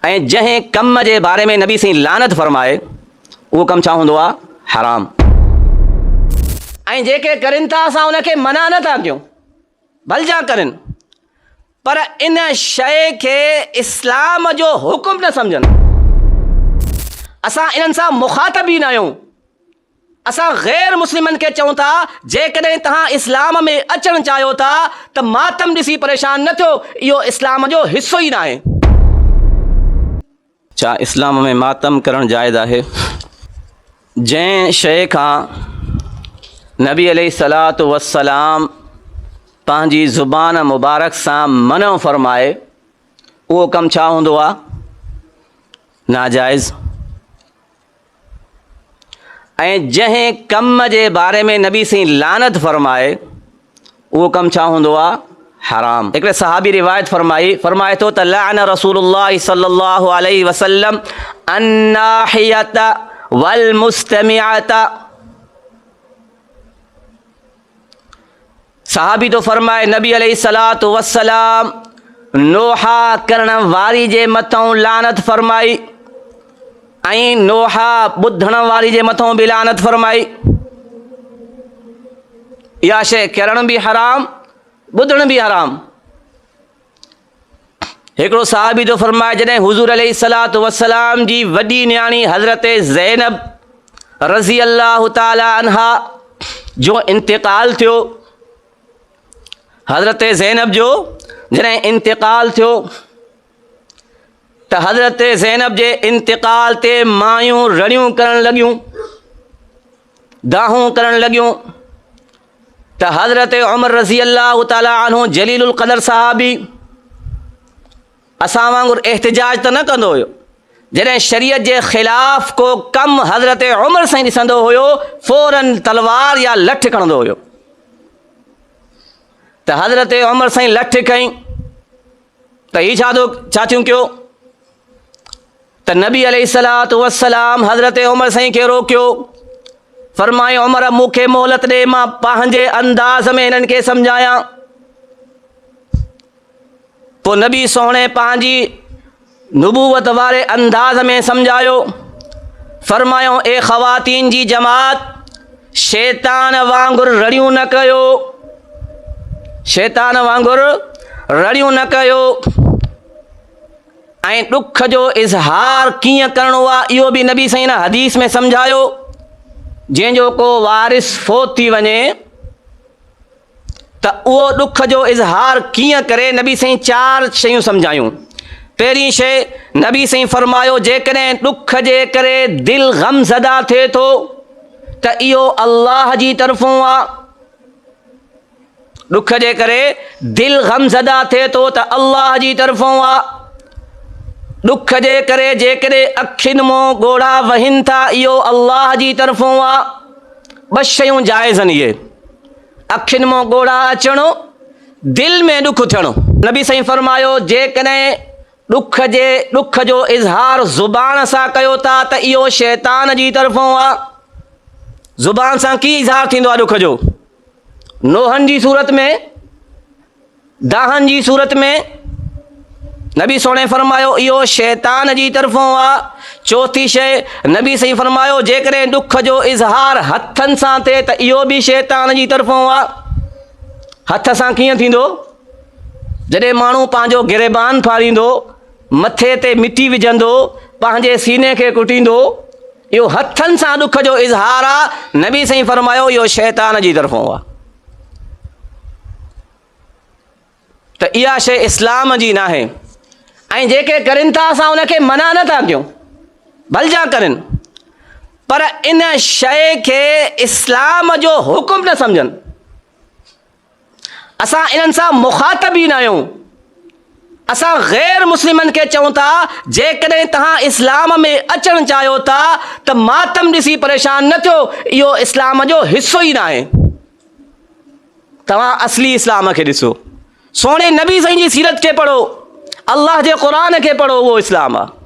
ऐं जंहिं कम जे बारे में नबी साईं लानत फरमाए उहो कमु छा हूंदो आहे? हराम। ऐं जेके कनि था असां उनखे मना नथा कयूं, भलजा कनि, पर इन शइ खे इस्लाम जो हुकुम न सम्झनि। असां इन्हनि सां मुखातब ई न आहियूं। असां गैर मुस्लिमनि खे चऊं था जेकॾहिं तव्हां इस्लाम में अचणु चाहियो था त मातम ॾिसी परेशान न थियो, इहो इस्लाम जो हिसो ई न आहे। छा इस्लाम में मातम करणु जाइज़ आहे? जंहिं शइ खां नबी अलैहिस्सलातु वस्सलाम पंहिंजी ज़ुबान मुबारक सां मनो फरमाए उहो कमु छा हूंदो आहे? नाजाइज़। ऐं जंहिं कम जे बारे में नबी साईं लानत फरमाए उहो कमु छा हूंदो आहे? हराम। हिकिड़े सहाबी रिवायत फरमाए थो त लअन रसूलुल्लाह सल्लल्लाहु अलैहि वसल्लम अन्नाहियत वल मुस्तमिअत। सहाबी तो फरमाए नबी अलैहिस्सलातु वस्सलाम नोहा करण वारी जे मथां लानत फरमाई ऐं नोहा ॿुधण वारी जे मथां बि लानत फरमाई। इहा शइ करण बि हराम, ॿुधण बि हराम। हिकिड़ो सहाबी तो फरमाए जॾहिं हुज़ूर अलैहिस्सलातु वस्सलाम जी वॾी न्याणी हज़रत ज़ैनब रज़ी अल्लाह ताला अन्हा जो इंतिकाल थियो, हज़रत ज़ैनब जो जॾहिं इंतिकाल थियो त हज़रत ज़ैनब जे इंतिकाल ते मायूं रड़ियूं करण लॻियूं, दाहूं करण लॻियूं त हज़रत उमर रज़ी अल्लाह ताला अन्हु जलीलुल क़दर सहाबी असां वांगुरु एहतिजाज त न कंदो हुयो। जॾहिं शरीयत जे ख़िलाफ़ को कमु हज़रत उमर साईं ॾिसंदो हुयो फ़ौरन तलवार या लठ खणंदो हुयो। त हज़रत उमर साईं लठ खईं त हीउ छा थियूं कयो त नबी अलैहिस्सलातु वस्सलाम हज़रत उमर साईं खे रोकियो, फरमायो उमर मूंखे मोहलत ॾे, मां पंहिंजे अंदाज़ में हिननि खे सम्झायां। पोइ नबी सोणे पंहिंजी नुबूवत वारे अंदाज़ में सम्झायो, फरमायो ए ख़वातीन जी जमात, शैतान वांगुरु रड़ियूं न कयो, शैतान वांगुरु रड़ियूं न कयो। ऐं ॾुख जो इज़हार कीअं करिणो आहे इहो बि नबी साईं हदीस में सम्झायो। जंहिंजो को वारिस फ़ौत थी वञे त उहो ॾुख जो इज़हार कीअं करे, नबी साईं 4 शयूं सम्झायूं। पहिरीं शइ नबी साईं फरमायो जेकॾहिं ॾुख जे करे दिलि ग़मज़दा थिए थो त इहो अल्लाह जी तरफ़ों आहे। ॾुख जे करे दिलि ग़मज़दा थिए थो त अल्लाह जी तरफ़ों आहे। ॾुख जे करे जेकॾहिं अखियुनि मां ॻोढ़ा वहिनि था इहो अल्लाह जी तरफ़ों आहे। 2 शयूं जाइज़ आहिनि इहे, अखियुनि मां ॻोढ़ा अचणो, दिलि में ॾुख थियणो। नबी साईं फरमायो जेकॾहिं ॾुख जो इज़हार ज़ुबान सां कयो था त इहो शैतान जी तरफ़ों आहे। ज़ुबान सां कीअं इज़हार थींदो आहे ॾुख जो? नोहनि जी सूरत में, दाहनि जी सूरत में। नबी सोणे फरमायो इहो शैतान जी तरफ़ों आहे। चौथी शइ नबी साईं फरमायो जेकॾहिं ॾुख जो इज़हार हथनि सां थिए त इहो बि शैतान जी तरफ़ों आहे। हथ सां कीअं थींदो? जॾहिं माण्हू पंहिंजो गिरेबान फाड़ींदो, मथे ते मिटी विझंदो, पंहिंजे सीने खे कुटींदो, इहो हथनि सां ॾुख जो इज़हार आहे। नबी साईं फरमायो इहो शैतान जी तरफ़ों आहे। त इहा शइ इस्लाम जी न आहे। ऐं जेके कनि था असां उनखे मना नथा कयूं, भलजा कनि, पर इन शइ खे इस्लाम जो हुकुम न सम्झनि। असां इन्हनि सां मुखातब ई न आहियूं। असां गैर मुस्लिमनि खे चऊं था जेकॾहिं तव्हां इस्लाम में अचणु चाहियो था त मातम ॾिसी परेशान न थियो, इहो इस्लाम जो हिसो ई न आहे। तव्हां असली इस्लाम खे ॾिसो, सोणे नबी साईं जी सीरत खे पढ़ो, अल्लाह जे क़ुरान खे पढ़ो, उहो इस्लाम आहे।